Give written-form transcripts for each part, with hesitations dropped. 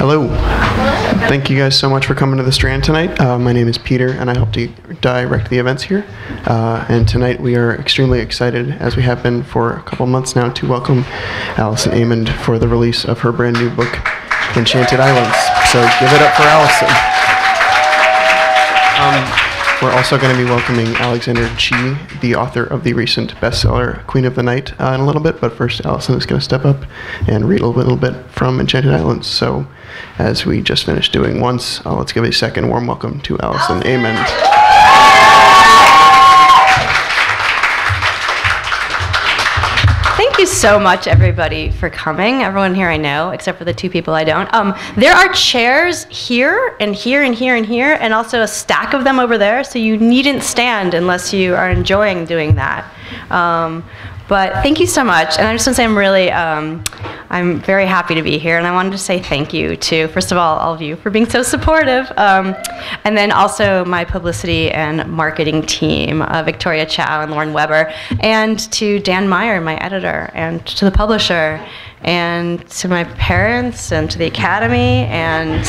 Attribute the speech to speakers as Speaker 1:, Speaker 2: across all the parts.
Speaker 1: Hello. Thank you guys so much for coming to the Strand tonight. My name is Peter, and I help to direct the events here. And tonight we are extremely excited, as we have been for a couple months now, to welcome Allison Amend for the release of her brand new book, Enchanted Islands. So give it up for Allison. We're also going to be welcoming Alexander Chee, the author of the recent bestseller Queen of the Night, in a little bit. But first, Allison is going to step up and read a little bit from Enchanted Islands. So, as we just finished doing once, let's give a second warm welcome to Allison Amend.
Speaker 2: Thank you so much, everybody, for coming. Everyone here I know, except for the two people I don't. There are chairs here and here and here and here, and also a stack of them over there, so you needn't stand unless you are enjoying doing that. But thank you so much, and I just want to say I'm very happy to be here, and I wanted to say thank you to, first of all of you for being so supportive, and then also my publicity and marketing team, Victoria Chow and Lauren Weber, and to Dan Meyer, my editor, and to the publisher, and to my parents, and to the Academy, and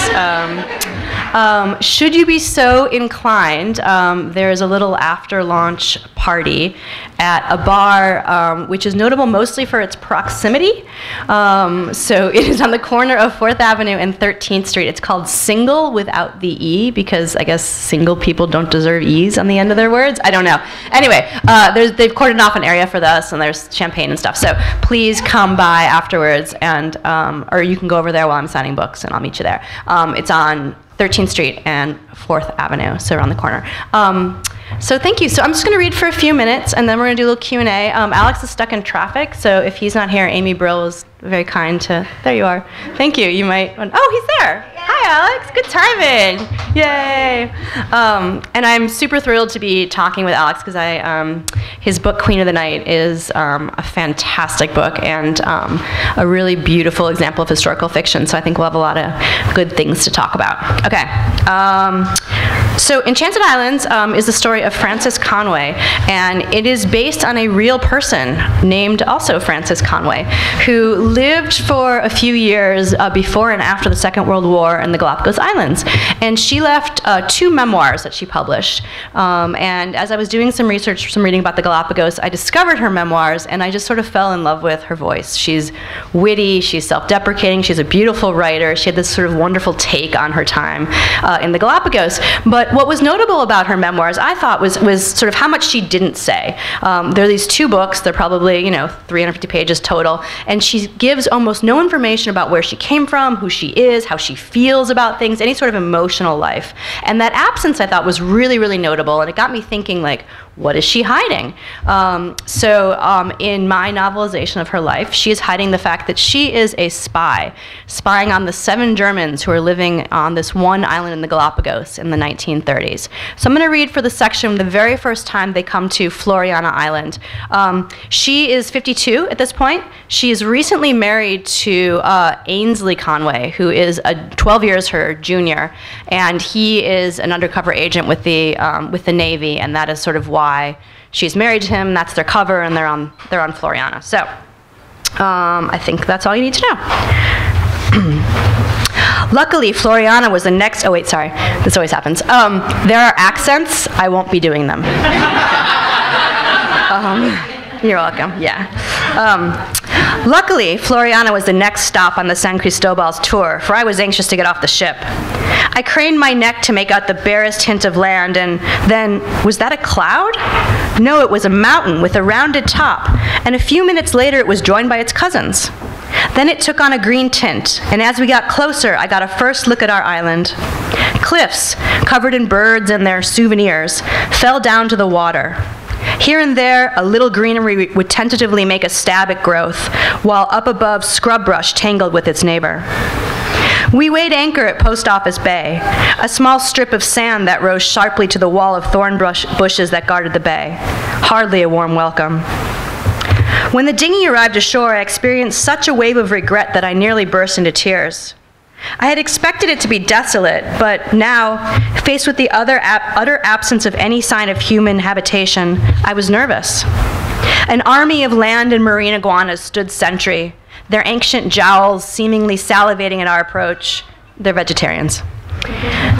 Speaker 2: should you be so inclined, there is a little after-launch party at a bar which is notable mostly for its proximity. So it is on the corner of 4th Avenue and 13th Street. It's called Single without the E, because I guess single people don't deserve E's on the end of their words. I don't know. Anyway, they've cordoned off an area for us, and there's champagne and stuff. So please come by afterwards, and or you can go over there while I'm signing books, and I'll meet you there. It's on 13th Street and 4th Avenue, so around the corner. So thank you. So I'm just going to read for a few minutes, and then we're going to do a little Q&A. Alex is stuck in traffic, so if he's not here, Amy Brill was very kind to... There you are. Thank you. You might... Oh, he's there. Yay. Hi, Alex. Good timing. Yay. And I'm super thrilled to be talking with Alex, because his book, Queen of the Night, is a fantastic book and a really beautiful example of historical fiction, so I think we'll have a lot of good things to talk about. Okay. So Enchanted Islands is the story of Francis Conway, and it is based on a real person named also Francis Conway, who lived for a few years before and after the Second World War in the Galapagos Islands. And she left 2 memoirs that she published. And as I was doing some research, some reading about the Galapagos, I discovered her memoirs, and I just sort of fell in love with her voice. She's witty, she's self-deprecating, she's a beautiful writer. She had this sort of wonderful take on her time in the Galapagos. But what was notable about her memoirs, I thought, was sort of how much she didn't say. There are these 2 books. They're probably 350 pages total, and she gives almost no information about where she came from, who she is, how she feels about things, any sort of emotional life. And that absence, I thought, was really, really notable, and it got me thinking, like, what is she hiding? In my novelization of her life, she is hiding the fact that she is a spy, spying on the 7 Germans who are living on this one island in the Galapagos in the 1930s. So I'm going to read for the section the very first time they come to Floriana Island. She is 52 at this point. She is recently married to Ainsley Conway, who is 12 years her junior, and he is an undercover agent with the Navy, and that is sort of why she's married to him. That's their cover, and they're on Floriana. So I think that's all you need to know. Luckily, Floriana was the next... Oh, wait, sorry. This always happens. There are accents. I won't be doing them. You're welcome. Yeah. Luckily, Floriana was the next stop on the San Cristobal's tour, for I was anxious to get off the ship. I craned my neck to make out the barest hint of land, and then, was that a cloud? No, it was a mountain with a rounded top, and a few minutes later it was joined by its cousins. Then it took on a green tint, and as we got closer, I got a first look at our island. Cliffs, covered in birds and their souvenirs, fell down to the water. Here and there, a little greenery would tentatively make a stab at growth, while up above, scrub brush tangled with its neighbor. We weighed anchor at Post Office Bay, a small strip of sand that rose sharply to the wall of thorn bushes that guarded the bay. Hardly a warm welcome. When the dinghy arrived ashore, I experienced such a wave of regret that I nearly burst into tears. I had expected it to be desolate, but now, faced with the utter absence of any sign of human habitation, I was nervous. An army of land and marine iguanas stood sentry, their ancient jowls seemingly salivating at our approach. They're vegetarians.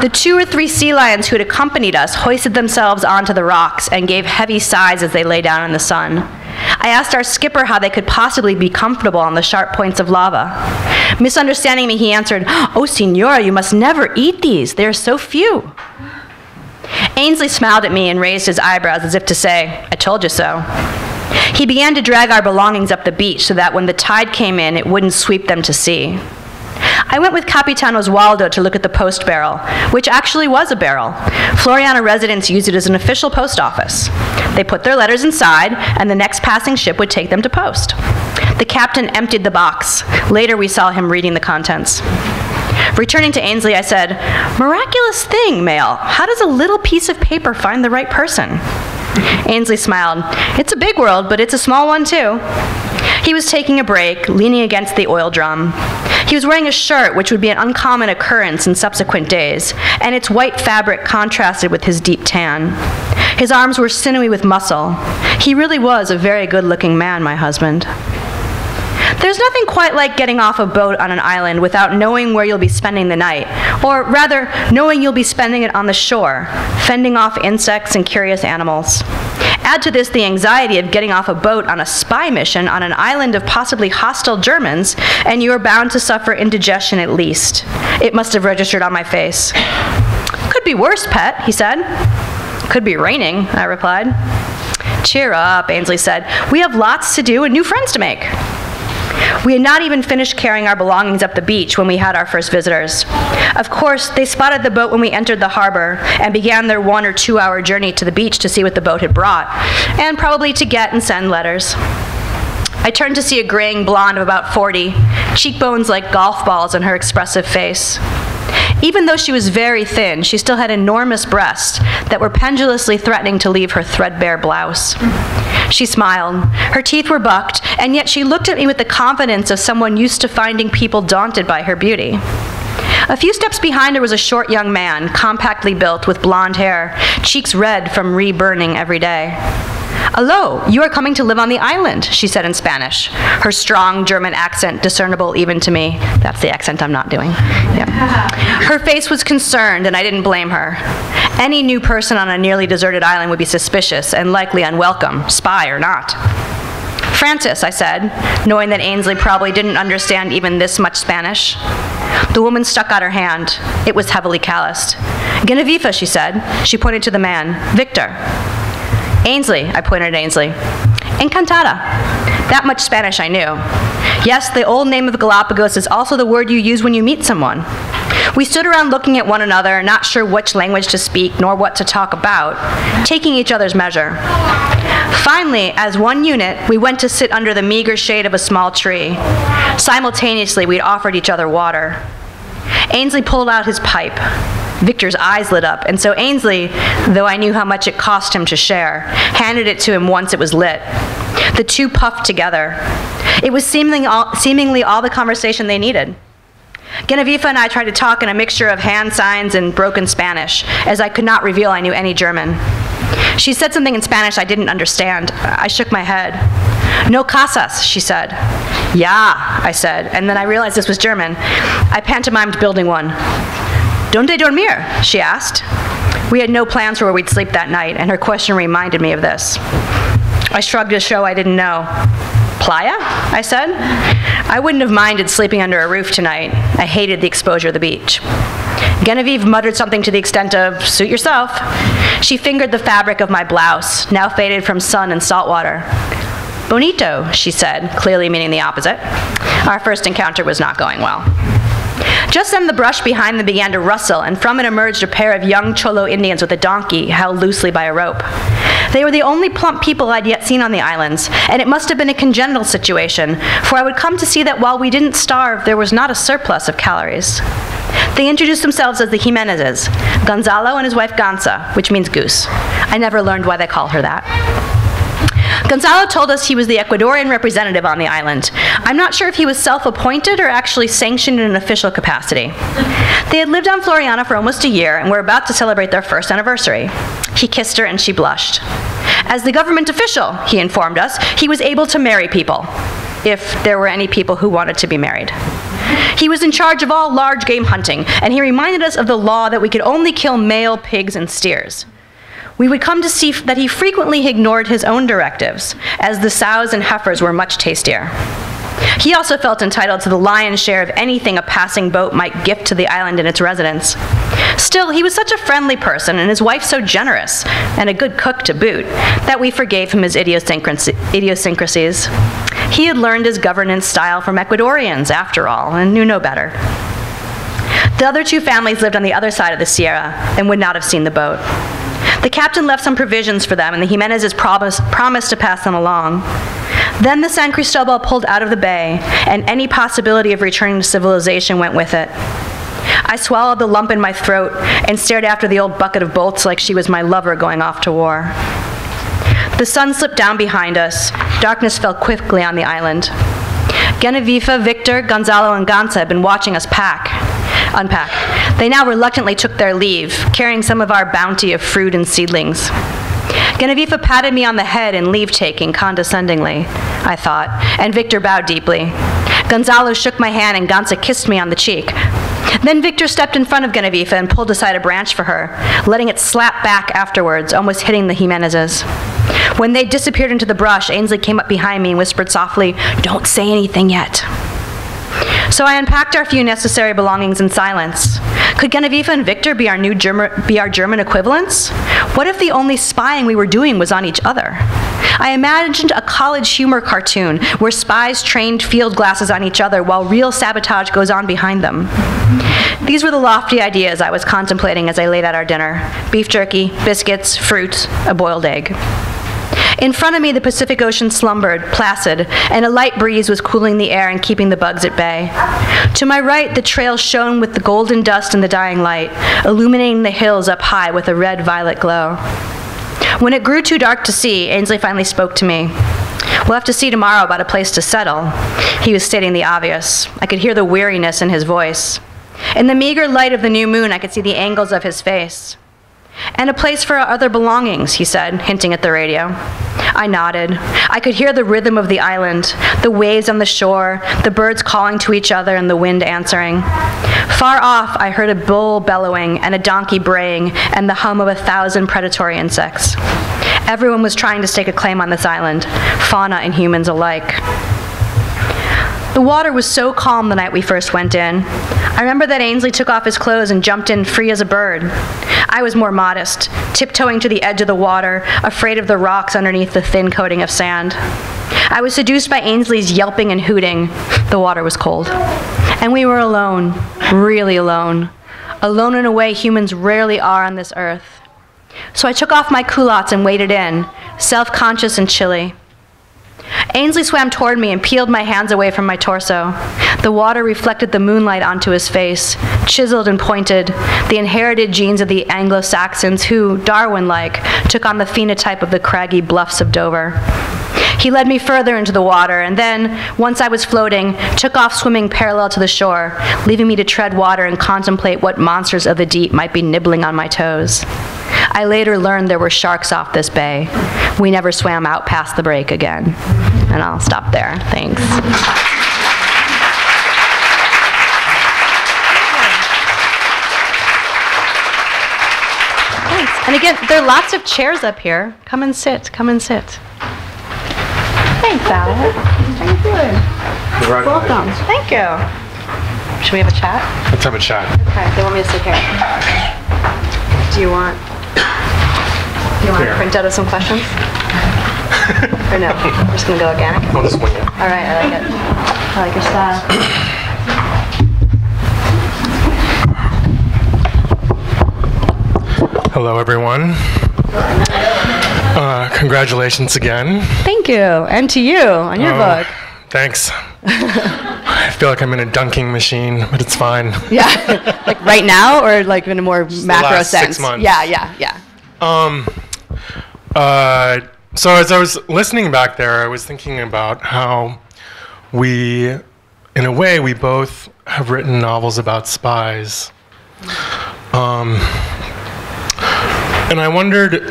Speaker 2: The 2 or 3 sea lions who had accompanied us hoisted themselves onto the rocks and gave heavy sighs as they lay down in the sun. I asked our skipper how they could possibly be comfortable on the sharp points of lava. Misunderstanding me, he answered, "Oh, Signora, you must never eat these. There are so few." Ainsley smiled at me and raised his eyebrows as if to say, "I told you so." He began to drag our belongings up the beach so that when the tide came in, it wouldn't sweep them to sea. I went with Capitan Oswaldo to look at the post barrel, which actually was a barrel. Floriana residents used it as an official post office. They put their letters inside, and the next passing ship would take them to post. The captain emptied the box. Later, we saw him reading the contents. Returning to Ainsley, I said, "Miraculous thing, mail. How does a little piece of paper find the right person?" Ainsley smiled. "It's a big world, but it's a small one, too." He was taking a break, leaning against the oil drum. He was wearing a shirt, which would be an uncommon occurrence in subsequent days, and its white fabric contrasted with his deep tan. His arms were sinewy with muscle. He really was a very good-looking man, my husband. There's nothing quite like getting off a boat on an island without knowing where you'll be spending the night, or rather, knowing you'll be spending it on the shore, fending off insects and curious animals. Add to this the anxiety of getting off a boat on a spy mission on an island of possibly hostile Germans, and you are bound to suffer indigestion at least. It must have registered on my face. "Could be worse, pet," he said. "Could be raining," I replied. "Cheer up," Ainsley said. "We have lots to do and new friends to make." We had not even finished carrying our belongings up the beach when we had our first visitors. Of course, they spotted the boat when we entered the harbor and began their 1 or 2 hour journey to the beach to see what the boat had brought, and probably to get and send letters. I turned to see a graying blonde of about 40, cheekbones like golf balls on her expressive face. Even though she was very thin, she still had enormous breasts that were pendulously threatening to leave her threadbare blouse. She smiled. Her teeth were bucked, and yet she looked at me with the confidence of someone used to finding people daunted by her beauty. A few steps behind her was a short young man, compactly built, with blonde hair, cheeks red from re-burning every day. "Hello, you are coming to live on the island," she said in Spanish, her strong German accent discernible even to me. That's the accent I'm not doing. Yeah. Her face was concerned, and I didn't blame her. Any new person on a nearly deserted island would be suspicious and likely unwelcome, spy or not. "Francis," I said, knowing that Ainsley probably didn't understand even this much Spanish. The woman stuck out her hand. It was heavily calloused. "Genevieve," she said. She pointed to the man. "Victor." "Ainsley," I pointed at Ainsley. "Encantada." That much Spanish I knew. Yes, the old name of Galapagos is also the word you use when you meet someone. We stood around looking at one another, not sure which language to speak nor what to talk about, taking each other's measure. Finally, as one unit, we went to sit under the meager shade of a small tree. Simultaneously, we'd offered each other water. Ainsley pulled out his pipe. Victor's eyes lit up, and so Ainsley, though I knew how much it cost him to share, handed it to him once it was lit. The two puffed together. It was seemingly all the conversation they needed. Genevieve and I tried to talk in a mixture of hand signs and broken Spanish, as I could not reveal I knew any German. She said something in Spanish I didn't understand. I shook my head. "No casas," she said. "Ya," I said, and then I realized this was German. I pantomimed building one. "Donde dormir?" she asked. We had no plans for where we'd sleep that night, and her question reminded me of this. I shrugged to show I didn't know. "Playa?" I said. I wouldn't have minded sleeping under a roof tonight. I hated the exposure of the beach. Genevieve muttered something to the extent of, "Suit yourself." She fingered the fabric of my blouse, now faded from sun and salt water. "Bonito," she said, clearly meaning the opposite. Our first encounter was not going well. Just then the brush behind them began to rustle, and from it emerged a pair of young Cholo Indians with a donkey held loosely by a rope. They were the only plump people I'd yet seen on the islands, and it must have been a congenital situation, for I would come to see that while we didn't starve, there was not a surplus of calories. They introduced themselves as the Jimenezes, Gonzalo and his wife Gansa, which means goose. I never learned why they call her that. Gonzalo told us he was the Ecuadorian representative on the island. I'm not sure if he was self-appointed or actually sanctioned in an official capacity. They had lived on Floriana for almost a year and were about to celebrate their first anniversary. He kissed her and she blushed. As the government official, he informed us, he was able to marry people, if there were any people who wanted to be married. He was in charge of all large game hunting, and he reminded us of the law that we could only kill male pigs and steers. We would come to see that he frequently ignored his own directives, as the sows and heifers were much tastier. He also felt entitled to the lion's share of anything a passing boat might gift to the island and its residents. Still, he was such a friendly person, and his wife so generous, and a good cook to boot, that we forgave him his idiosyncrasies. He had learned his governance style from Ecuadorians, after all, and knew no better. The other two families lived on the other side of the Sierra and would not have seen the boat. The captain left some provisions for them, and the Jimenezes promised to pass them along. Then the San Cristobal pulled out of the bay, and any possibility of returning to civilization went with it. I swallowed the lump in my throat and stared after the old bucket of bolts like she was my lover going off to war. The sun slipped down behind us. Darkness fell quickly on the island. Genevieve, Victor, Gonzalo, and Gansa had been watching us unpack. They now reluctantly took their leave, carrying some of our bounty of fruit and seedlings. Genevieve patted me on the head in leave-taking condescendingly, I thought, and Victor bowed deeply. Gonzalo shook my hand and Gansa kissed me on the cheek. Then Victor stepped in front of Genevieve and pulled aside a branch for her, letting it slap back afterwards, almost hitting the Jimenezes. When they disappeared into the brush, Ainsley came up behind me and whispered softly, "Don't say anything yet." So I unpacked our few necessary belongings in silence. Could Genevieve and Victor be our German equivalents? What if the only spying we were doing was on each other? I imagined a college humor cartoon where spies trained field glasses on each other while real sabotage goes on behind them. These were the lofty ideas I was contemplating as I laid out our dinner: beef jerky, biscuits, fruit, a boiled egg. In front of me, the Pacific Ocean slumbered, placid, and a light breeze was cooling the air and keeping the bugs at bay. To my right, the trail shone with the golden dust in the dying light, illuminating the hills up high with a red-violet glow. When it grew too dark to see, Ainsley finally spoke to me. "We'll have to see tomorrow about a place to settle." He was stating the obvious. I could hear the weariness in his voice. In the meager light of the new moon, I could see the angles of his face. "And a place for our other belongings," he said, hinting at the radio. I nodded. I could hear the rhythm of the island, the waves on the shore, the birds calling to each other, and the wind answering. Far off, I heard a bull bellowing and a donkey braying and the hum of 1,000 predatory insects. Everyone was trying to stake a claim on this island, fauna and humans alike. The water was so calm the night we first went in. I remember that Ainsley took off his clothes and jumped in free as a bird. I was more modest, tiptoeing to the edge of the water, afraid of the rocks underneath the thin coating of sand. I was seduced by Ainsley's yelping and hooting. The water was cold. And we were alone, really alone. Alone in a way humans rarely are on this earth. So I took off my culottes and waded in, self-conscious and chilly. Ainsley swam toward me and peeled my hands away from my torso. The water reflected the moonlight onto his face, chiseled and pointed, the inherited genes of the Anglo-Saxons who, Darwin-like, took on the phenotype of the craggy bluffs of Dover. He led me further into the water, and then, once I was floating, took off swimming parallel to the shore, leaving me to tread water and contemplate what monsters of the deep might be nibbling on my toes. I later learned there were sharks off this bay. We never swam out past the break again. And I'll stop there. Thanks. Thanks. And again, there are lots of chairs up here. Come and sit. Come and sit. Thanks, Alex. How you doing? Welcome. Thank you. Should we have a chat?
Speaker 3: Let's have a chat.
Speaker 2: Okay, they want me to sit here. Do you want to print out of some questions? Or no? We're just going to go organic?
Speaker 3: I'll just wing it.
Speaker 2: All right, I like it. I like your style.
Speaker 3: Hello, everyone. Congratulations again.
Speaker 2: Thank you. And to you on your book.
Speaker 3: Thanks. I feel like I'm in a dunking machine, but it's fine.
Speaker 2: Yeah. Like right now or like in a more macro
Speaker 3: last
Speaker 2: sense?
Speaker 3: 6 months.
Speaker 2: Yeah.
Speaker 3: So as I was listening back there, I was thinking about how we, in a way, we both have written novels about spies. And I wondered,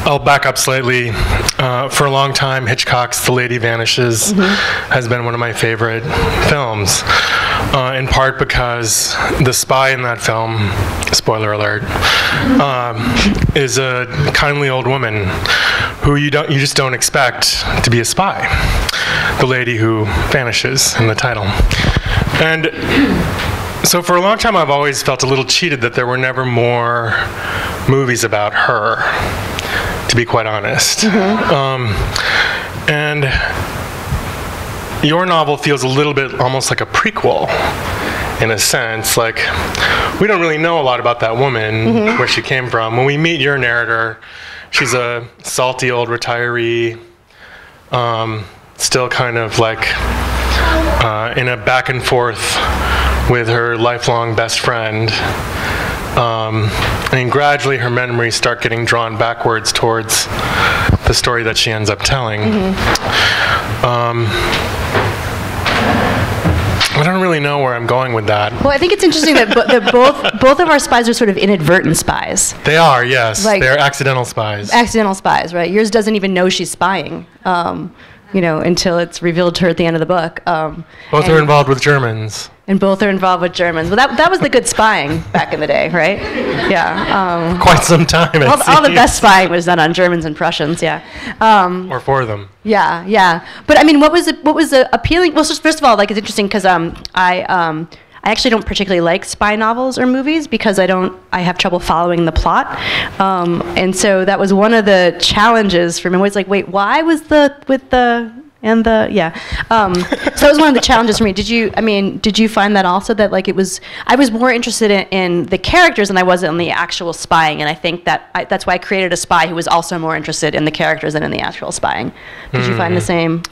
Speaker 3: I'll back up slightly. for a long time, Hitchcock's The Lady Vanishes has been one of my favorite films, in part because the spy in that film, spoiler alert, is a kindly old woman who you just don't expect to be a spy. The lady who vanishes in the title. And so for a long time, I've always felt a little cheated that there were never more movies about her, to be quite honest. And your novel feels a little bit almost like a prequel, in a sense. Like, we don't really know a lot about that woman, where she came from. When we meet your narrator, she's a salty old retiree, still kind of like in a back and forth with her lifelong best friend. And gradually her memories start getting drawn backwards towards the story that she ends up telling. I don't really know where I'm going with that.
Speaker 2: Well, I think it's interesting that both of our spies are sort of inadvertent spies.
Speaker 3: They are, yes.
Speaker 2: Like,
Speaker 3: they're accidental spies.
Speaker 2: Accidental spies, right? Yours doesn't even know she's spying, until it's revealed to her at the end of the book.
Speaker 3: Both are involved with Germans.
Speaker 2: And both are involved with Germans. Well, that was the good spying back in the day, right? Yeah.
Speaker 3: Quite some time.
Speaker 2: All the best spying was done on Germans and Prussians, yeah.
Speaker 3: Or for them.
Speaker 2: Yeah, yeah. But I mean, what was appealing? Well, first of all, like, it's interesting because I actually don't particularly like spy novels or movies because I have trouble following the plot. And so that was one of the challenges for me. It's like, wait, why was so that was one of the challenges for me. Did you find that also, that like I was more interested in the characters than I was in the actual spying, and I think that's why I created a spy who was also more interested in the characters than in the actual spying. Did you find the same?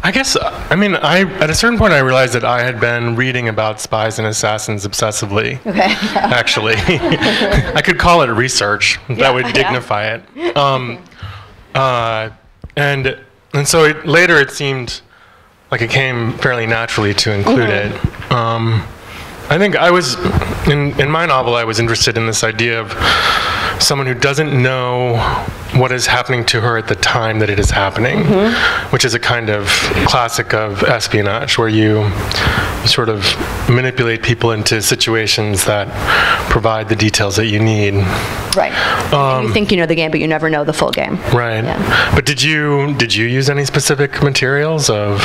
Speaker 3: I guess, at a certain point I realized that I had been reading about spies and assassins obsessively. Okay. Actually. I could call it research. That would dignify it. And so later it seemed like it came fairly naturally to include it. I think I was, in my novel, I was interested in this idea of someone who doesn't know what is happening to her at the time that it is happening, which is a kind of classic of espionage, where you sort of manipulate people into situations that provide the details that you need. Right.
Speaker 2: You think you know the game, but you never know the full game.
Speaker 3: Right. Yeah. But did you use any specific materials of,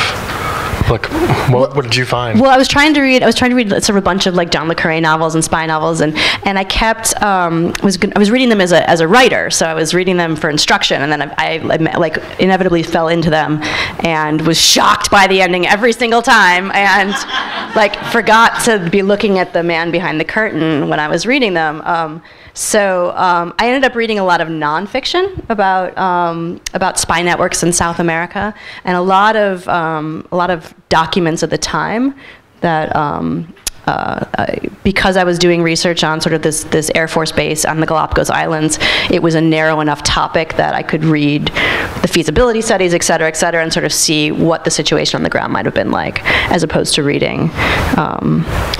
Speaker 3: like, what did you find?
Speaker 2: Well, I was trying to read sort of a bunch of like John le Carré novels and spy novels, and I kept I was reading them as a writer, so I was reading them for instruction, and then I like inevitably fell into them and was shocked by the ending every single time, and like forgot to be looking at the man behind the curtain when I was reading them. So I ended up reading a lot of nonfiction about spy networks in South America, and a lot of documents at the time that because I was doing research on sort of this Air Force base on the Galapagos Islands, it was a narrow enough topic that I could read the feasibility studies, et cetera, and sort of see what the situation on the ground might have been like, as opposed to reading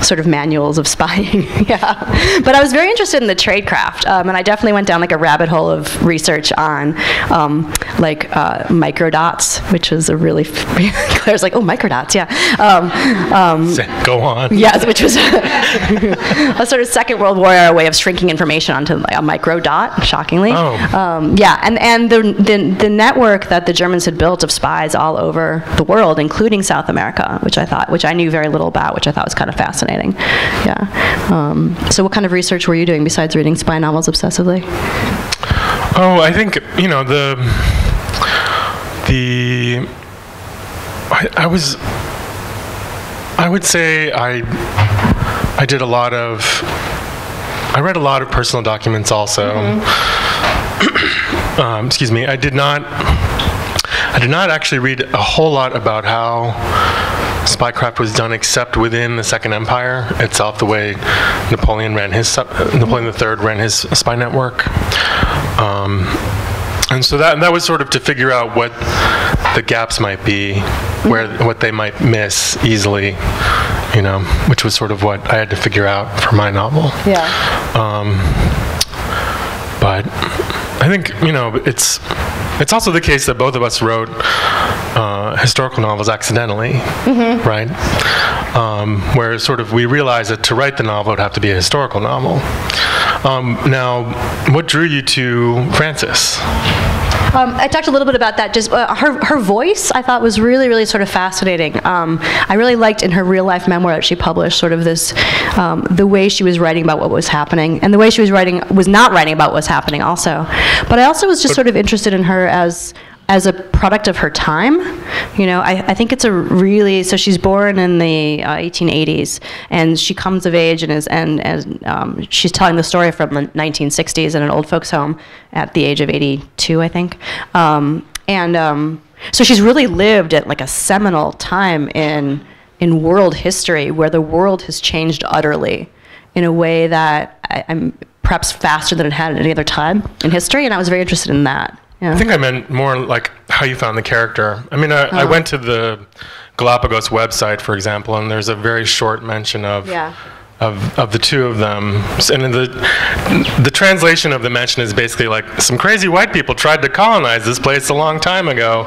Speaker 2: sort of manuals of spying. Yeah, but I was very interested in the tradecraft, and I definitely went down like a rabbit hole of research on microdots, which was a really Claire's like, oh, microdots, yeah.
Speaker 3: Go on.
Speaker 2: Yeah, which was a sort of Second World War era way of shrinking information onto like a microdot, shockingly.
Speaker 3: Oh.
Speaker 2: Yeah, and the network that the Germans had built of spies all over the world, including South America, which I knew very little about, which I thought was kind of fascinating. Yeah. So what kind of research were you doing besides reading spy novels obsessively?
Speaker 3: Oh, I think, I would say I read a lot of personal documents also. Excuse me. I did not actually read a whole lot about how spycraft was done, except within the Second Empire itself, the way Napoleon III ran his spy network. And so that was sort of to figure out what the gaps might be, what they might miss easily, which was sort of what I had to figure out for my novel. Yeah. But I think, It's also the case that both of us wrote historical novels accidentally, right? Where sort of we realized that to write the novel it would have to be a historical novel. Now, what drew you to Francis?
Speaker 2: I talked a little bit about that. Just her voice, I thought, was really, really sort of fascinating. I really liked in her real life memoir that she published sort of this, the way she was writing about what was happening, and the way she was not writing about what was happening also. But I also was just sort of interested in her as a product of her time. I think it's a really, so she's born in the 1880s, and she comes of age and she's telling the story from the 1960s in an old folks home at the age of 82, I think. So she's really lived at like a seminal time in world history where the world has changed utterly in a way that I'm perhaps faster than it had at any other time in history, and I was very interested in that. Yeah.
Speaker 3: I think I meant more like how you found the character. I mean, I went to the Galapagos website, for example, and there's a very short mention of the two of them. And the translation of the mention is basically like, some crazy white people tried to colonize this place a long time ago.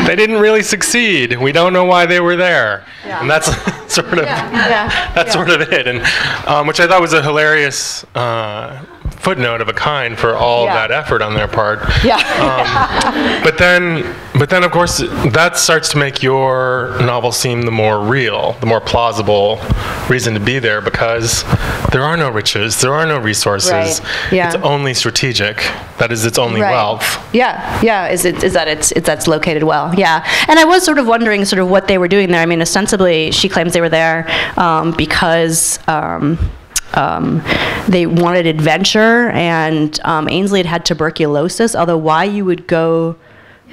Speaker 3: They didn't really succeed. We don't know why they were there. Yeah. And that's sort of sort of it. And which I thought was a hilarious footnote of a kind for all that effort on their part. But then of course that starts to make your novel seem the more real, the more plausible reason to be there, because there are no riches, there are no resources. It's only strategic. That is its only wealth. Is that it's located well.
Speaker 2: And I was sort of wondering sort of what they were doing there. I mean, ostensibly she claims they were there because they wanted adventure, and Ainsley had tuberculosis, although why you would go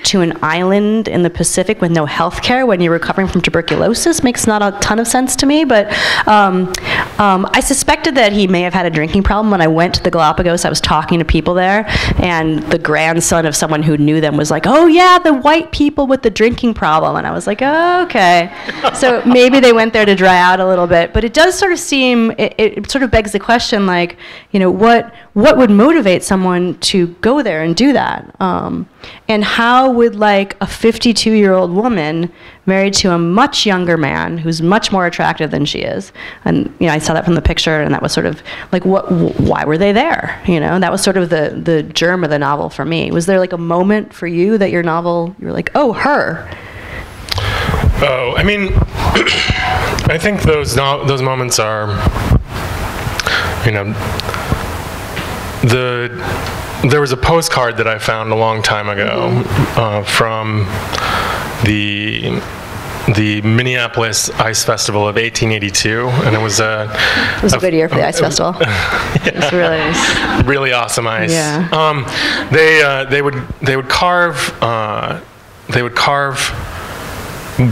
Speaker 2: to an island in the Pacific with no health care when you're recovering from tuberculosis makes not a ton of sense to me. But I suspected that he may have had a drinking problem. When I went to the Galapagos, I was talking to people there, and the grandson of someone who knew them was like, oh yeah, the white people with the drinking problem. And I was like, oh, okay. So maybe they went there to dry out a little bit. But it does sort of seem, it sort of begs the question, like, what would motivate someone to go there and do that? And how would like a 52-year-old woman married to a much younger man who's much more attractive than she is? And I saw that from the picture, and that was sort of like, why were they there? That was sort of the germ of the novel for me. Was there like a moment for you that your novel, you were like, oh, her?
Speaker 3: Oh, I mean, I think those moments are, there was a postcard that I found a long time ago from the Minneapolis Ice Festival of 1882, and it was a
Speaker 2: good year for the ice festival. It was really nice.
Speaker 3: Really awesome ice.
Speaker 2: Yeah.
Speaker 3: They would carve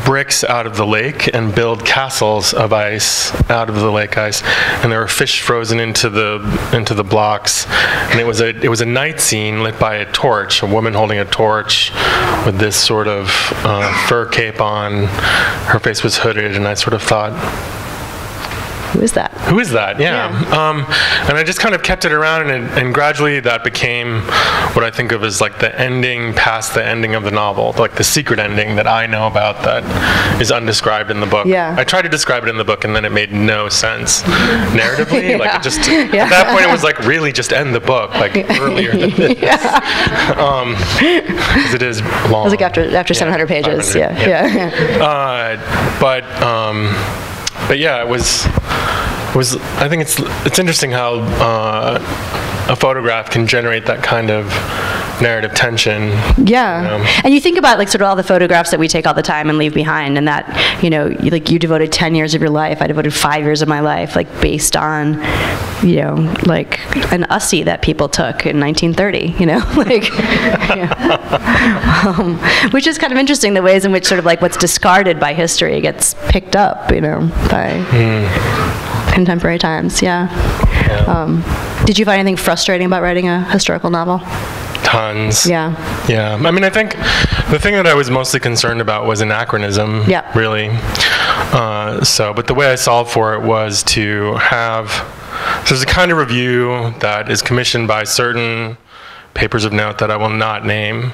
Speaker 3: bricks out of the lake and build castles of ice out of the lake ice, and there were fish frozen into the blocks, and it was a night scene lit by a torch, a woman holding a torch with this sort of fur cape on. Her face was hooded, and I sort of thought,
Speaker 2: who is that?
Speaker 3: Who is that? Yeah. And I just kind of kept it around, and gradually that became what I think of as like the ending past the ending of the novel, like the secret ending that I know about that is undescribed in the book. I tried to describe it in the book, and then it made no sense narratively. Like it just, at that point it was like, really just end the book, like earlier than this. Because it is long.
Speaker 2: It was like after 700 pages.
Speaker 3: But yeah, it was. I think it's interesting how a photograph can generate that kind of narrative tension.
Speaker 2: And you think about like sort of all the photographs that we take all the time and leave behind, and that you devoted 10 years of your life, I devoted 5 years of my life, like based on like an Ussie that people took in 1930, which is kind of interesting, the ways in which sort of like what's discarded by history gets picked up by contemporary times. Did you find anything frustrating about writing a historical novel?
Speaker 3: Tons. I mean, I think the thing that I was mostly concerned about was anachronism, really. But the way I solved for it was to have, there's a kind of review that is commissioned by certain papers of note that I will not name,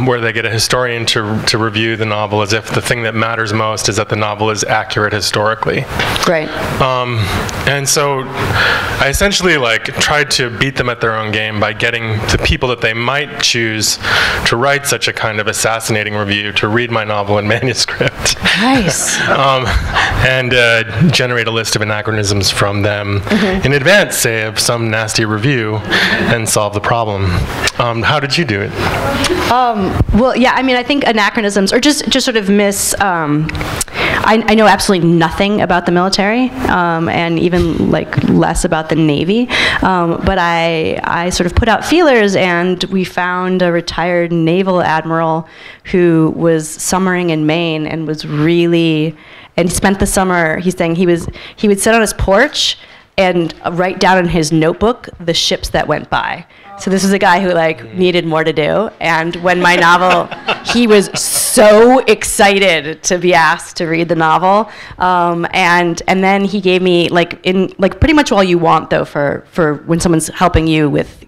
Speaker 3: where they get a historian to review the novel as if the thing that matters most is that the novel is accurate historically.
Speaker 2: Great.
Speaker 3: And so I essentially tried to beat them at their own game by getting the people that they might choose to write such a kind of assassinating review to read my novel in manuscript.
Speaker 2: Nice.
Speaker 3: And generate a list of anachronisms from them in advance, say, of some nasty review, and solve the problem. How did you do it?
Speaker 2: Well, yeah, I mean, I think anachronisms, or just sort of I know absolutely nothing about the military, and even less about the Navy, but I sort of put out feelers, and we found a retired naval admiral who was summering in Maine and was really, and spent the summer, he's saying he would sit on his porch and write down in his notebook the ships that went by. So this was a guy who needed more to do, and when my novel, he was so excited to be asked to read the novel, and then he gave me pretty much all you want though for when someone's helping you with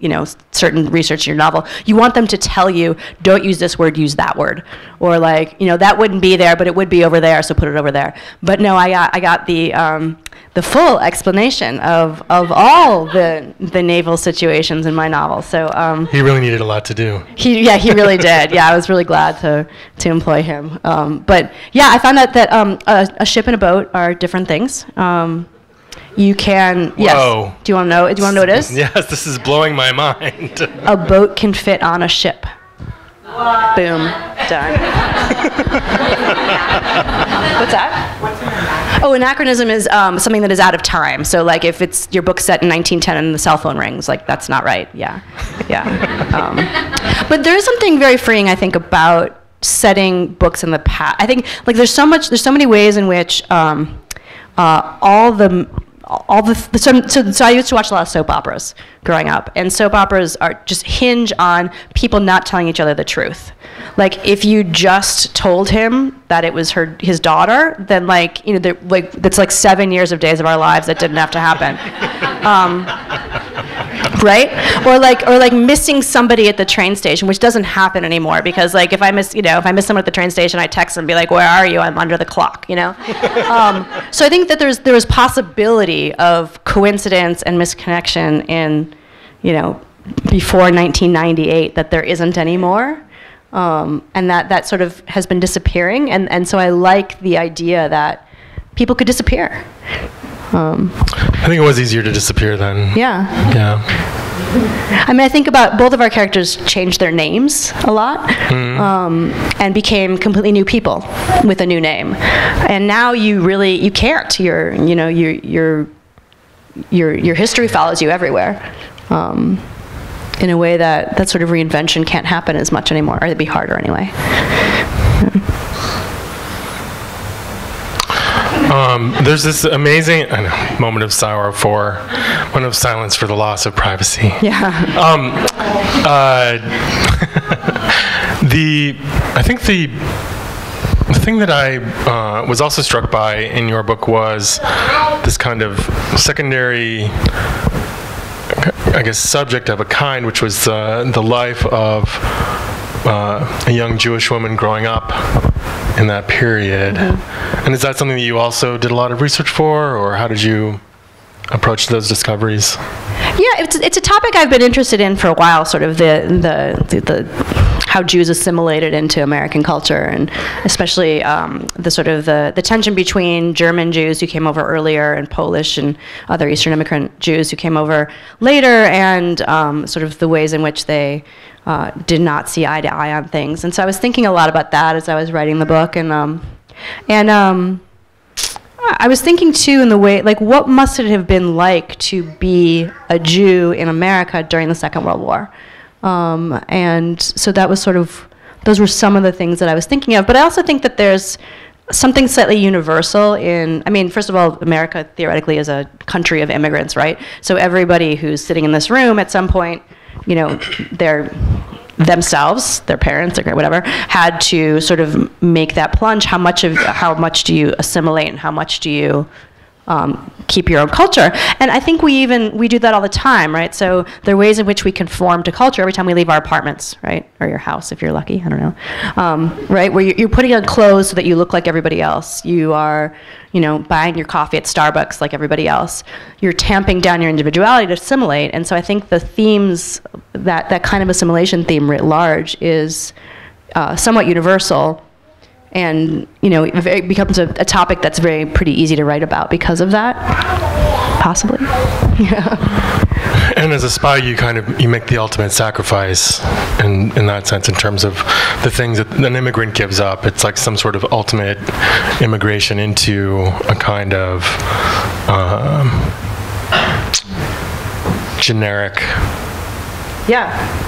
Speaker 2: certain research in your novel, you want them to tell you, don't use this word, use that word, or that wouldn't be there, but it would be over there, so put it over there. But no, I got the full explanation of all the naval situations in my novel. So
Speaker 3: he really needed a lot to do.
Speaker 2: He really did. Yeah, I was really glad to employ him. But yeah, I found out that a ship and a boat are different things. You can. Yes.
Speaker 3: Whoa.
Speaker 2: Do you want to know? Do you want to know what it is?
Speaker 3: Yes, this is blowing my mind.
Speaker 2: A boat can fit on a ship. Boom. Done. What's that? Oh, anachronism is something that is out of time. So, if it's your book set in 1910 and the cell phone rings, that's not right. Yeah. But there is something very freeing, I think, about setting books in the past. I think there's so many ways in which so I used to watch a lot of soap operas growing up, and soap operas are just hinge on people not telling each other the truth. If you just told him that it was his daughter, then that's 7 years of days of our lives that didn't have to happen. Right? Or missing somebody at the train station, which doesn't happen anymore, because if I miss someone at the train station, I text them and be like, where are you? I'm under the clock, So I think that there was possibility of coincidence and misconnection in, before 1998 that there isn't anymore. And that sort of has been disappearing, and so I like the idea that people could disappear.
Speaker 3: I think it was easier to disappear then.
Speaker 2: Yeah.
Speaker 3: Yeah.
Speaker 2: I mean, I think about both of our characters changed their names a lot, and became completely new people with a new name. And now you can't. Your history follows you everywhere. In a way that sort of reinvention can't happen as much anymore, or it'd be harder anyway.
Speaker 3: There's this amazing moment of silence for the loss of privacy.
Speaker 2: Yeah.
Speaker 3: I think the thing that I was also struck by in your book was this kind of secondary, I guess, subject of a kind, which was the life of a young Jewish woman growing up in that period. And is that something that you also did a lot of research for, or how did you approach those discoveries?
Speaker 2: Yeah, it's a topic I've been interested in for a while, sort of the how Jews assimilated into American culture, and especially the tension between German Jews who came over earlier and Polish and other Eastern immigrant Jews who came over later, and sort of the ways in which they did not see eye to eye on things. And so I was thinking a lot about that as I was writing the book, and I was thinking too in the way, what must it have been like to be a Jew in America during the Second World War? And so that was those were some of the things that I was thinking of. But I also think that there's something slightly universal first of all, America theoretically is a country of immigrants, right? So everybody who's sitting in this room at some point, they're themselves, their parents, or whatever, had to sort of make that plunge. How much do you assimilate, and how much do you keep your own culture. And I think we do that all the time, right? So there are ways in which we conform to culture every time we leave our apartments, right? Or your house if you're lucky, I don't know. Right, where you're putting on clothes so that you look like everybody else. You are, buying your coffee at Starbucks like everybody else. You're tamping down your individuality to assimilate. And so I think the themes, that kind of assimilation theme writ large is somewhat universal. And it becomes a topic that's pretty easy to write about because of that, possibly. Yeah.
Speaker 3: And as a spy, you make the ultimate sacrifice in that sense, in terms of the things that an immigrant gives up. It's like some sort of ultimate immigration into a kind of generic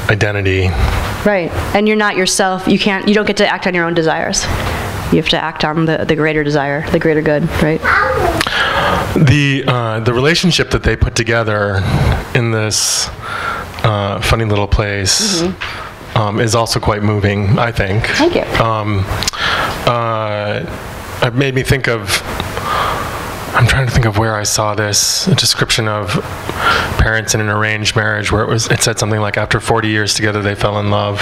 Speaker 3: identity. Right.
Speaker 2: And you're not yourself. You don't get to act on your own desires. You have to act on the greater desire, the greater good, right?
Speaker 3: The relationship that they put together in this funny little place is also quite moving, I think.
Speaker 2: Thank you.
Speaker 3: It made me think of, I'm trying to think of where I saw this, a description of parents in an arranged marriage where it said something like after 40 years together they fell in love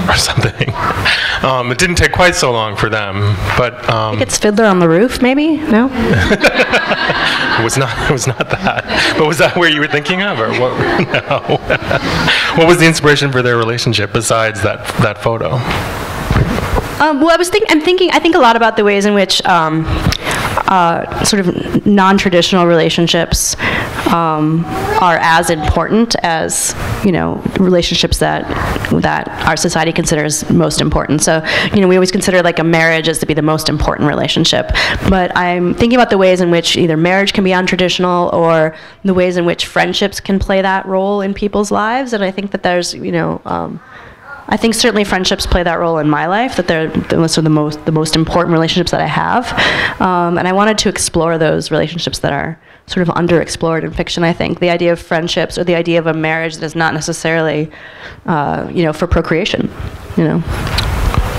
Speaker 3: or something. It didn't take quite so long for them, but
Speaker 2: I think it's Fiddler on the Roof, maybe? No?
Speaker 3: It was not that. But was that where you were thinking of, or what? No. What was the inspiration for their relationship besides that photo?
Speaker 2: Well, I think a lot about the ways in which sort of non-traditional relationships are as important as relationships that our society considers most important. So we always consider like a marriage as to be the most important relationship, but I'm thinking about the ways in which either marriage can be untraditional or the ways in which friendships can play that role in people's lives. And I think that there's I think certainly friendships play that role in my life, that they're the most important relationships that I have. And I wanted to explore those relationships that are sort of underexplored in fiction, I think. The idea of friendships or the idea of a marriage that is not necessarily, for procreation,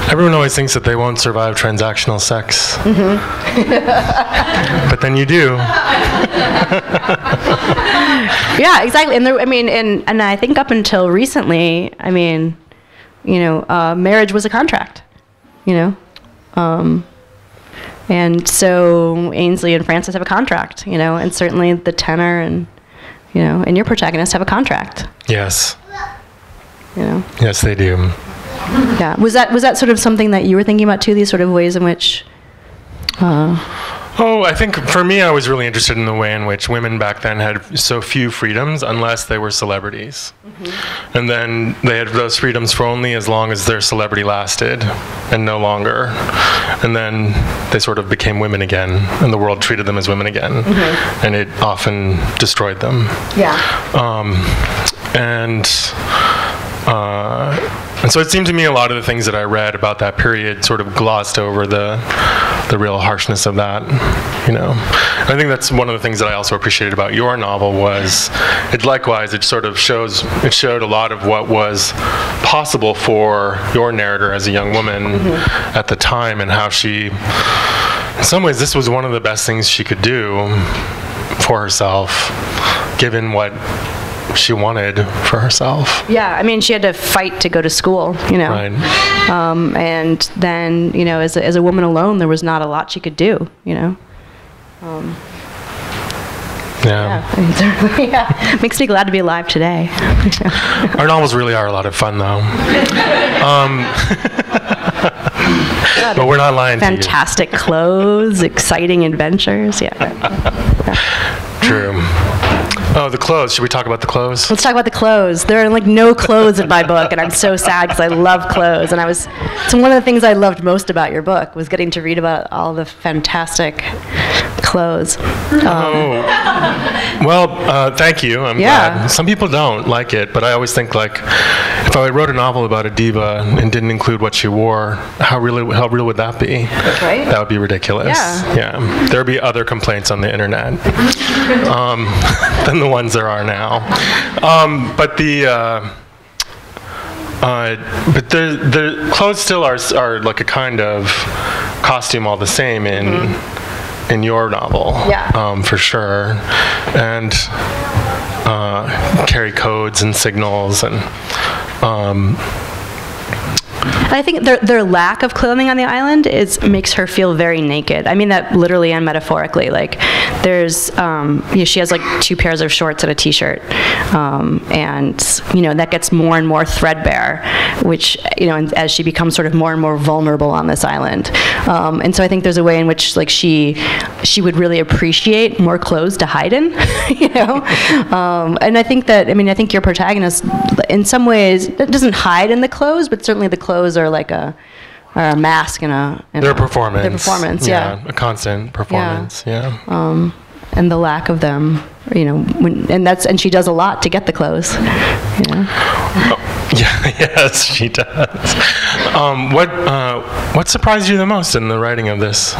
Speaker 3: Everyone always thinks that they won't survive transactional sex. But then you do.
Speaker 2: Yeah, exactly. And and I think up until recently, marriage was a contract, and so Ainsley and Francis have a contract, and certainly the tenor and your protagonist have a contract.
Speaker 3: Yes. Yes, they do.
Speaker 2: Yeah. Was that sort of something that you were thinking about too? These sort of ways in which.
Speaker 3: I think for me, I was really interested in the way in which women back then had so few freedoms unless they were celebrities. Mm-hmm. And then they had those freedoms for only as long as their celebrity lasted and no longer. And then they sort of became women again, and the world treated them as women again. Mm-hmm. And it often destroyed them.
Speaker 2: Yeah.
Speaker 3: And so it seemed to me a lot of the things that I read about that period sort of glossed over the real harshness of that, I think that's one of the things that I also appreciated about your novel was it sort of showed a lot of what was possible for your narrator as a young woman at the time, and how she, in some ways, this was one of the best things she could do for herself, given what she wanted for herself.
Speaker 2: Yeah, she had to fight to go to school,
Speaker 3: Right.
Speaker 2: And then, as a woman alone, there was not a lot she could do,
Speaker 3: Yeah.
Speaker 2: Yeah. Makes me glad to be alive today.
Speaker 3: Our novels really are a lot of fun, though. But we're not lying to you.
Speaker 2: Fantastic clothes, exciting adventures. Yeah.
Speaker 3: True. Oh, the clothes. Should we talk about the clothes?
Speaker 2: Let's talk about the clothes. There are no clothes in my book, and I'm so sad because I love clothes. And so one of the things I loved most about your book was getting to read about all the fantastic clothes.
Speaker 3: Thank you. I'm glad. Some people don't like it, but I always think if I wrote a novel about a diva and didn't include what she wore, how real would that be?
Speaker 2: That's right.
Speaker 3: That would be ridiculous. Yeah. There'd be other complaints on the internet than the ones there are now. But the clothes still are like a kind of costume all the same in in your novel.
Speaker 2: Yeah.
Speaker 3: For sure. And carry codes and signals and.
Speaker 2: I think their lack of clothing on the island makes her feel very naked. I mean that literally and metaphorically. Like, there's, she has like 2 pairs of shorts and a t-shirt, and that gets more and more threadbare, which and as she becomes sort of more and more vulnerable on this island. And so I think there's a way in which like she would really appreciate more clothes to hide in, And I think that I think your protagonist, in some ways, doesn't hide in the clothes, but certainly the clothes are like a mask and
Speaker 3: their performance.
Speaker 2: Their performance, yeah.
Speaker 3: A constant performance, yeah.
Speaker 2: And the lack of them, and she does a lot to get the clothes,
Speaker 1: Yes, she does.
Speaker 3: What surprised you the most in the writing of this?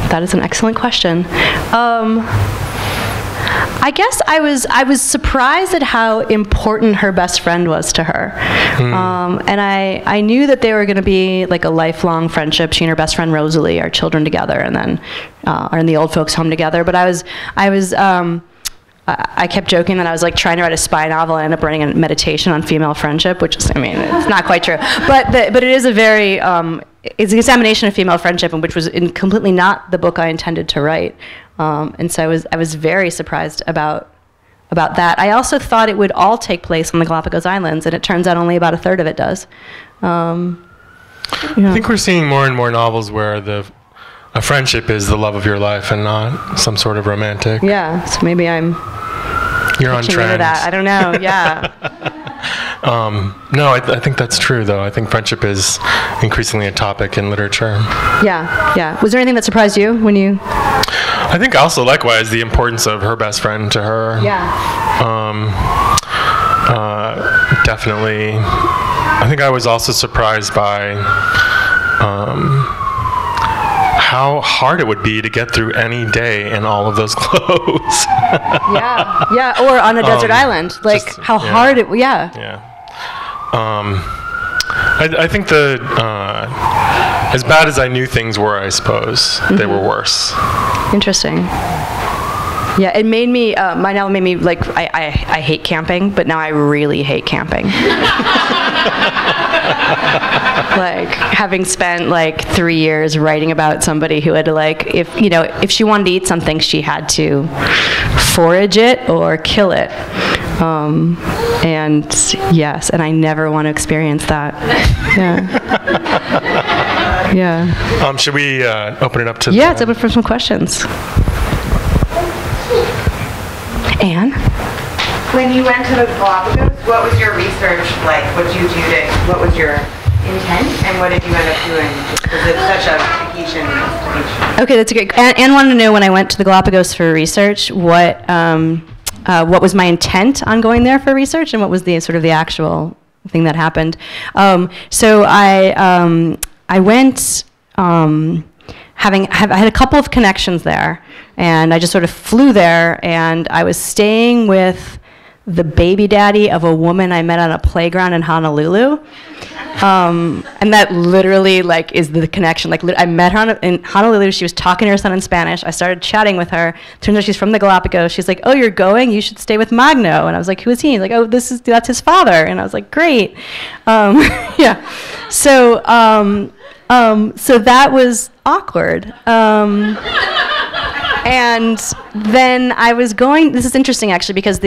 Speaker 2: That is an excellent question. I guess I was surprised at how important her best friend was to her, and I knew that they were going to be like a lifelong friendship. She and her best friend Rosalie are children together, and then are in the old folks' home together. But I kept joking that I was like trying to write a spy novel and ended up writing a meditation on female friendship, which is, it's not quite true, but it is a very it's an examination of female friendship, and which was completely not the book I intended to write. And so I was very surprised about that. I also thought it would all take place on the Galapagos Islands, and it turns out only about a third of it does.
Speaker 3: I think we're seeing more and more novels where a friendship is the love of your life and not some sort of romantic.
Speaker 2: Yeah, so maybe you're
Speaker 3: on trend.
Speaker 2: That. I don't know. Yeah.
Speaker 3: No, I think that's true, though. I think friendship is increasingly a topic in literature.
Speaker 2: Yeah. Was there anything that surprised you when you?
Speaker 3: I think also, likewise, the importance of her best friend to her.
Speaker 2: Yeah.
Speaker 3: Definitely. I think I was also surprised by how hard it would be to get through any day in all of those clothes.
Speaker 2: Yeah, or on a desert island, like how hard it. Yeah.
Speaker 3: I think as bad as I knew things were, I suppose they were worse.
Speaker 2: Interesting. Yeah, it made me. My novel made me like I hate camping, but now I really hate camping. Like, having spent like 3 years writing about somebody who had to, like, if she wanted to eat something, she had to forage it or kill it. And yes, and I never want to experience that. Yeah.
Speaker 3: Should we open it up to?
Speaker 2: Yeah, it's open for some questions. Anne?
Speaker 4: When you went to the Galapagos, what was your research like? What did you do what was your intent, and what did you end up doing? Because it's such a vacation destination.
Speaker 2: Okay, that's great. Anne wanted to know, when I went to the Galapagos for research, what was my intent on going there for research, and what was the sort of the actual thing that happened. So I went. I had a couple of connections there, and I just sort of flew there, and I was staying with the baby daddy of a woman I met on a playground in Honolulu. And that literally, like, is the connection. Like, I met her in Honolulu. She was talking to her son in Spanish. I started chatting with her. Turns out she's from the Galapagos. She's like, "Oh, you're going? You should stay with Magno." And I was like, "Who is he?" He's like, "Oh, that's his father." And I was like, "Great." Yeah. So that was awkward. And then I was going, this is interesting actually, because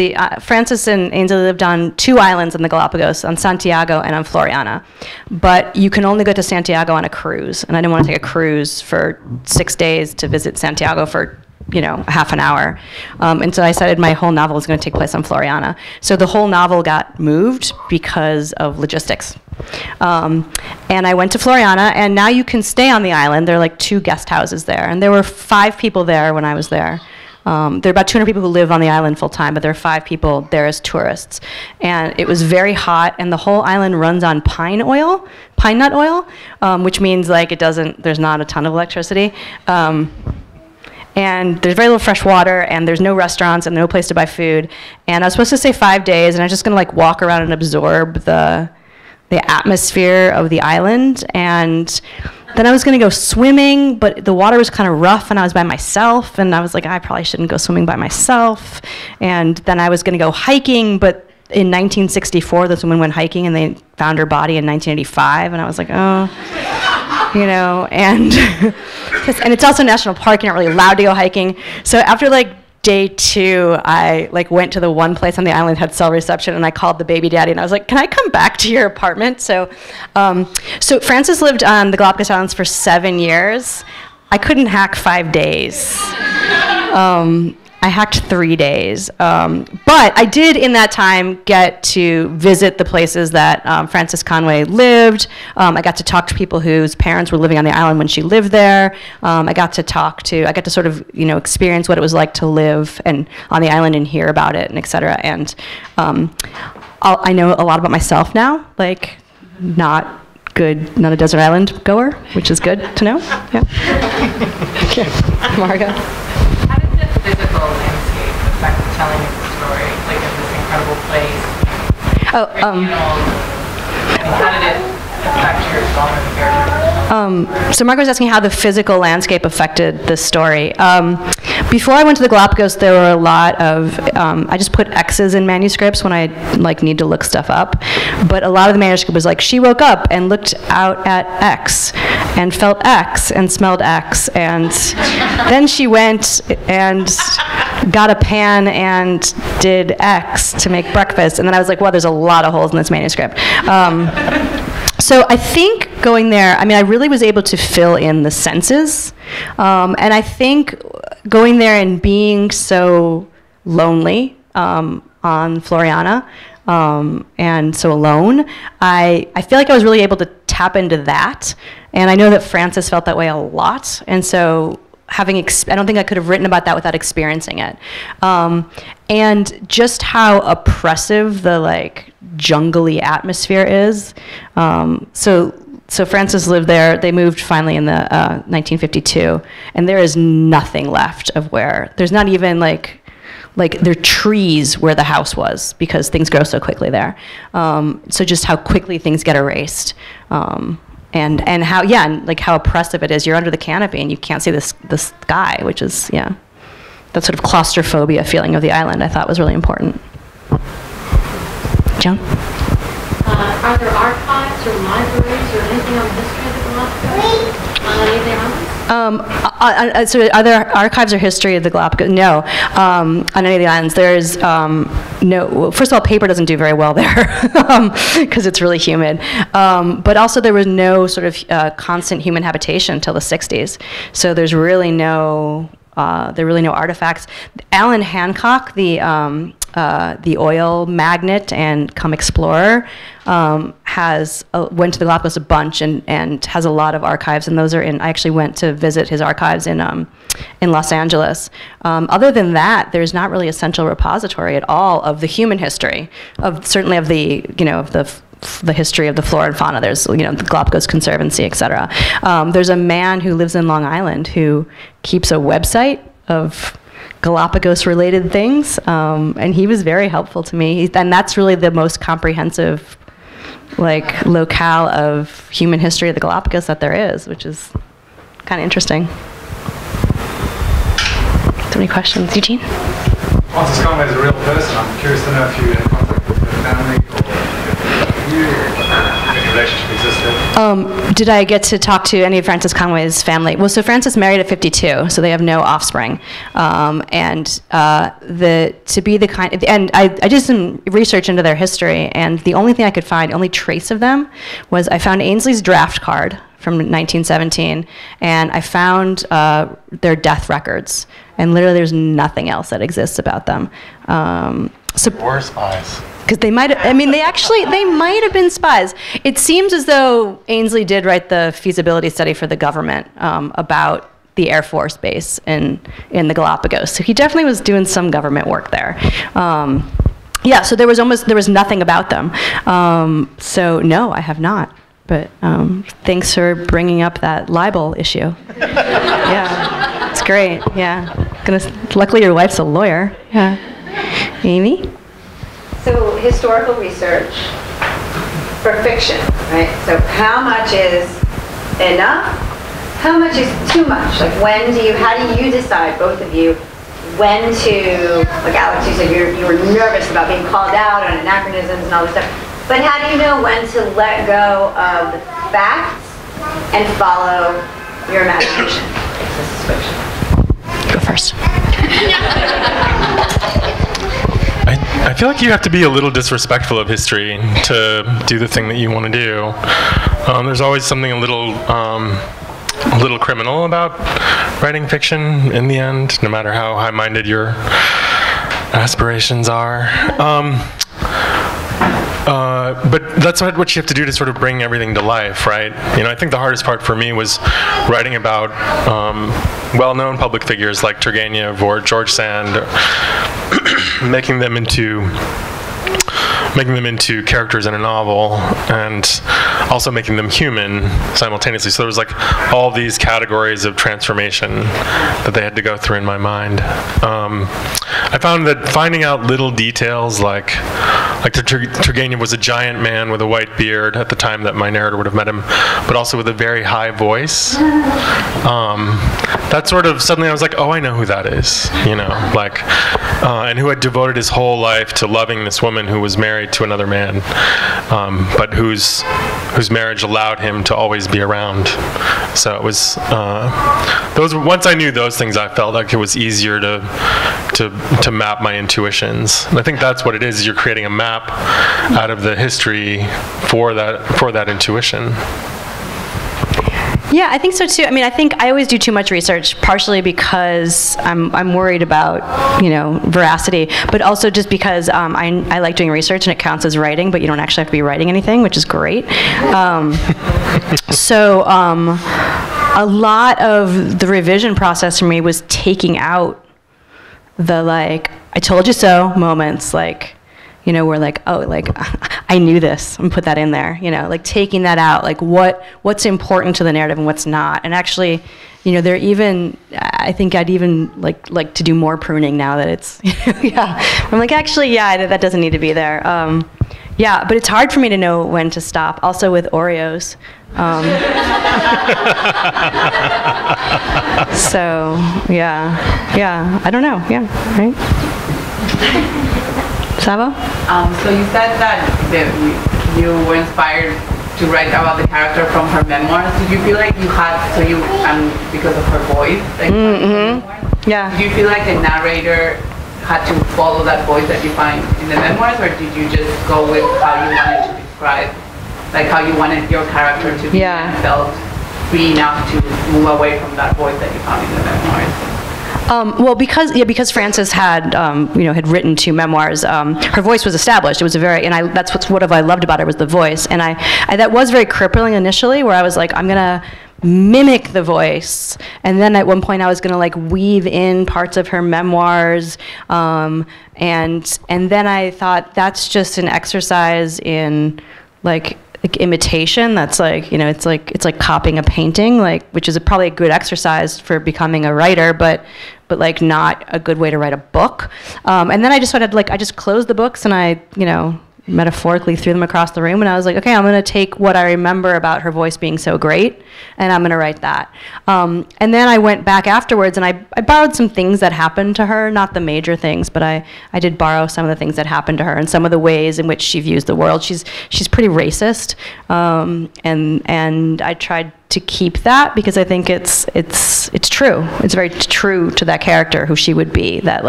Speaker 2: Francis and Ainsley lived on 2 islands in the Galapagos, on Santiago and on Floriana. But you can only go to Santiago on a cruise. And I didn't want to take a cruise for 6 days to visit Santiago for, half an hour. And so I decided my whole novel was going to take place on Floriana. So the whole novel got moved because of logistics. And I went to Floriana, and now you can stay on the island. There are like 2 guest houses there, and there were 5 people there when I was there. There are about 200 people who live on the island full time, but there are 5 people there as tourists. And it was very hot, and the whole island runs on pine nut oil, which means like there's not a ton of electricity. And there's very little fresh water, and there's no restaurants and no place to buy food. And I was supposed to stay 5 days, and I was just going to like walk around and absorb the atmosphere of the island. And then I was going to go swimming, but the water was kind of rough, and I was by myself, and I was like, I probably shouldn't go swimming by myself. And then I was going to go hiking, but in 1964, this woman went hiking, and they found her body in 1985, and I was like, oh, you know, and and it's also a national park, you're not really allowed to go hiking. So after like day 2, I like went to the one place on the island that had cell reception, and I called the baby daddy, and I was like, can I come back to your apartment? So Francis lived on the Galapagos Islands for 7 years. I couldn't hack 5 days. I hacked 3 days. But I did, in that time, get to visit the places that Frances Conway lived. I got to talk to people whose parents were living on the island when she lived there. I got to sort of, you know, experience what it was like to live and on the island and hear about it and et cetera. And I know a lot about myself now, like not a desert island goer, which is good to know. Yeah. Margo.
Speaker 4: Physical landscape affect telling of the story, like of this incredible place? How did it affect your development of character?
Speaker 2: So Mark was asking how the physical landscape affected the story. Before I went to the Galapagos, there were a lot of, I just put X's in manuscripts when I like need to look stuff up. But a lot of the manuscript was like, she woke up and looked out at X and felt X and smelled X. And then she went and got a pan and did X to make breakfast. And then I was like, well, there's a lot of holes in this manuscript. So I think going there, I mean, I really was able to fill in the senses. And I think going there and being so lonely on Floriana and so alone, I feel like I was really able to tap into that. And I know that Francis felt that way a lot. And so I don't think I could have written about that without experiencing it. And just how oppressive the like jungly atmosphere is. So Francis lived there. They moved finally in the 1952, and there is nothing left of where. There's not even like there are trees where the house was because things grow so quickly there. So just how quickly things get erased. And how like how oppressive it is. You're under the canopy and you can't see the sky, which is that sort of claustrophobia feeling of the island I thought was really important. Joan?
Speaker 5: Are there archives or libraries or anything on the history of the Galapagos on any of the islands?
Speaker 2: So are there archives or history of the Galapagos? No. On any of the islands, there's no. Well, first of all, paper doesn't do very well there because it's really humid. But also, there was no sort of constant human habitation until the 60s. So there's really no. There are really no artifacts. Alan Hancock, the oil magnate and come explorer, went to the Galapagos a bunch and has a lot of archives, and those are in. I actually went to visit his archives in Los Angeles. Other than that, there's not really a central repository at all of the human history, certainly of the history of the flora and fauna. There's the Galapagos Conservancy, et cetera. There's a man who lives in Long Island who keeps a website of Galapagos-related things, and he was very helpful to me. And that's really the most comprehensive, locale of human history of the Galapagos that there is, which is kind of interesting. So many questions, Eugene?
Speaker 6: Francis Conway is a real person. I'm curious to know if you had contact with her family or you, or any relationship existed.
Speaker 2: Did I get to talk to any of Francis Conway's family? Well, so Francis married at 52, so they have no offspring. And I did some research into their history, and the only thing I could find, only trace of them, was I found Ainsley's draft card from 1917, and I found their death records. And literally there's nothing else that exists about them.
Speaker 3: Or spies.
Speaker 2: Because they might have been spies. It seems as though Ainsley did write the feasibility study for the government about the Air Force base in the Galapagos. So he definitely was doing some government work there. So there was nothing about them. So no, I have not. But thanks for bringing up that libel issue. Yeah, it's great. Yeah, luckily your wife's a lawyer. Yeah, Amy.
Speaker 7: So historical research for fiction, right? So how much is enough? How much is too much? Like how do you decide, both of you, when to, like Alex, you said you were nervous about being called out on anachronisms and all this stuff, but how do you know when to let go of the facts and follow your imagination?
Speaker 2: Go first.
Speaker 3: I feel like you have to be a little disrespectful of history to do the thing that you want to do. There's always something a little criminal about writing fiction in the end, no matter how high-minded your aspirations are. But that's what you have to do to sort of bring everything to life, right? You know, I think the hardest part for me was writing about well-known public figures like Turgenev or George Sand, making them into characters in a novel, and also making them human simultaneously. So there was like all these categories of transformation that they had to go through in my mind. I found that finding out little details like Turgenev was a giant man with a white beard at the time that my narrator would have met him, but also with a very high voice. That sort of, suddenly I was like, oh, I know who that is, you know, like, and who had devoted his whole life to loving this woman who was married to another man, but whose marriage allowed him to always be around. So it was, once I knew those things, I felt like it was easier to map my intuitions. And I think that's what it is you're creating a map out of the history for that intuition.
Speaker 2: Yeah, I think so too. I mean, I think I always do too much research, partially because I'm worried about, veracity, but also just because I like doing research and it counts as writing, but you don't actually have to be writing anything, which is great. So a lot of the revision process for me was taking out the I told you so moments, where I knew this, and put that in there, taking that out, what's important to the narrative and what's not. And actually, I think I'd even like to do more pruning now that it's, I'm like, actually, that doesn't need to be there. But it's hard for me to know when to stop, also with Oreos. So, I don't know, right? Savo?
Speaker 8: So you said that you were inspired to write about the character from her memoirs. Did you feel like you had, because of her voice?
Speaker 2: Yeah.
Speaker 8: Did you feel like the narrator had to follow that voice that you find in the memoirs, or did you just go with how you wanted to describe, how you wanted your character to be, and felt free enough to move away from that voice that you found in the memoirs?
Speaker 2: Well, because Frances had, had written 2 memoirs, her voice was established. It was that's what I loved about her, was the voice. And I that was very crippling initially, where I was like, I'm gonna mimic the voice. And then at one point I was gonna weave in parts of her memoirs. And then I thought that's just an exercise in imitation. That's it's like copying a painting, which is probably a good exercise for becoming a writer, but not a good way to write a book. And then I just I just closed the books and I, metaphorically threw them across the room, and I was like, okay, I'm going to take what I remember about her voice being so great, and I'm going to write that. And then I went back afterwards, and I borrowed some things that happened to her, not the major things, but I did borrow some of the things that happened to her and some of the ways in which she views the world. She's pretty racist, and I tried to keep that because I think it's true. It's very true to that character, who she would be. That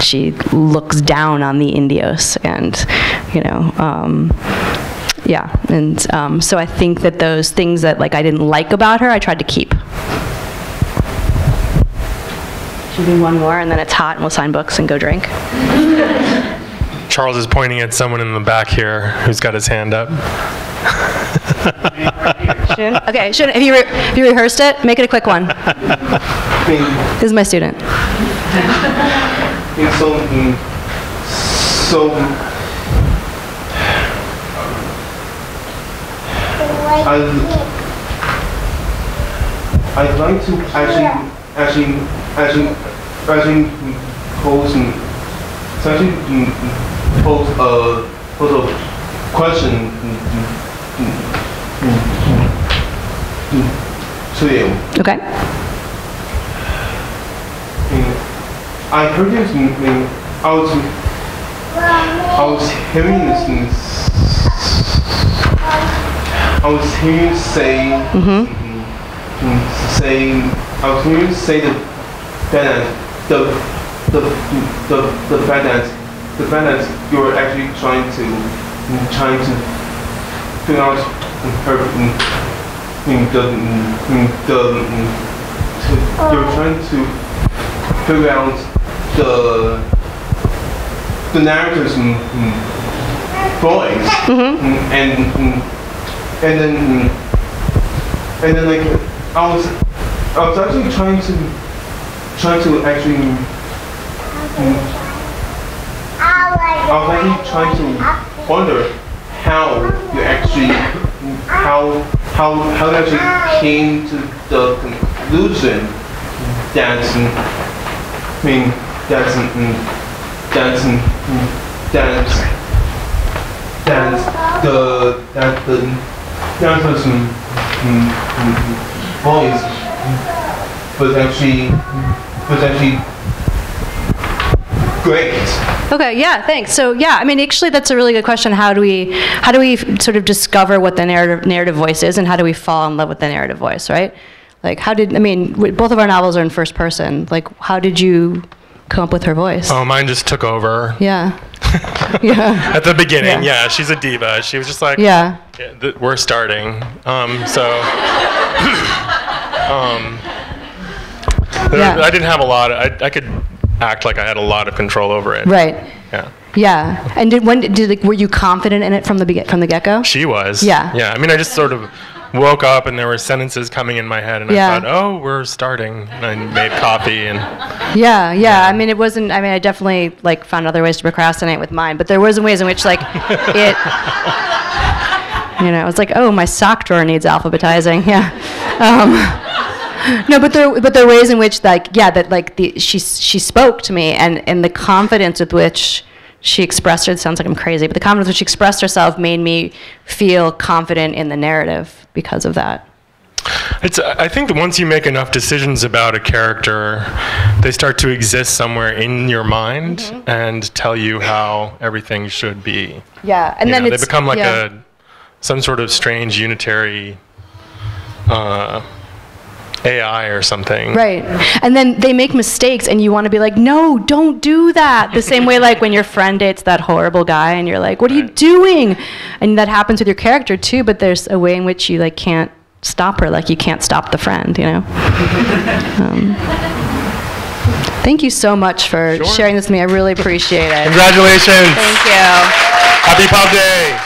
Speaker 2: she looks down on the Indios, and so I think that those things that I didn't like about her, I tried to keep. Should we do one more, and then it's hot, and we'll sign books and go drink.
Speaker 3: Charles is pointing at someone in the back here who's got his hand up.
Speaker 2: Okay, have you rehearsed it? Make it a quick one. This is my student.
Speaker 9: I'd like to actually pose a question to you.
Speaker 2: Okay.
Speaker 9: I heard this. I was hearing this. I was hearing you say. I was hearing you say the fact that you're actually trying to figure out her. You're trying to figure out the narrator's voice, and then like I was actually trying to actually wonder how you actually came to the conclusion that the person voice was actually great.
Speaker 2: Okay, yeah, thanks. So yeah, I mean, actually, that's a really good question. How do we sort of discover what the narrative voice is, and how do we fall in love with the narrative voice, right? Like, both of our novels are in first person. Like, how did you come up with her voice?
Speaker 3: Oh, mine just took over.
Speaker 2: Yeah. Yeah.
Speaker 3: At the beginning, yeah, she's a diva. She was just like,
Speaker 2: yeah,
Speaker 3: we're starting. I didn't have a lot. I could act like I had a lot of control over it.
Speaker 2: Right.
Speaker 3: Yeah.
Speaker 2: Yeah. And were you confident in it from the get-go? She was. Yeah.
Speaker 3: Yeah. I mean, I just sort of woke up and there were sentences coming in my head, and I thought, oh, we're starting. And I made coffee and.
Speaker 2: Yeah. I mean, it wasn't. I mean, I definitely like found other ways to procrastinate with mine, but there was ways in which like it. It's like, oh, my sock drawer needs alphabetizing. Yeah. No, but there are ways in which she spoke to me, and the confidence with which she expressed it, sounds like I'm crazy, but the confidence with which she expressed herself made me feel confident in the narrative because of that.
Speaker 3: I think that once you make enough decisions about a character, they start to exist somewhere in your mind and tell you how everything should be.
Speaker 2: Yeah, and then
Speaker 3: they become like some sort of strange unitary AI or something.
Speaker 2: Right. And then they make mistakes and you want to be like, no, don't do that. The same way like when your friend dates that horrible guy and you're like, what are you doing? And that happens with your character too, but there's a way in which you like can't stop her, like you can't stop the friend, Thank you so much for sharing this with me. I really appreciate it.
Speaker 3: Congratulations.
Speaker 2: Thank you.
Speaker 3: Happy Pub Day.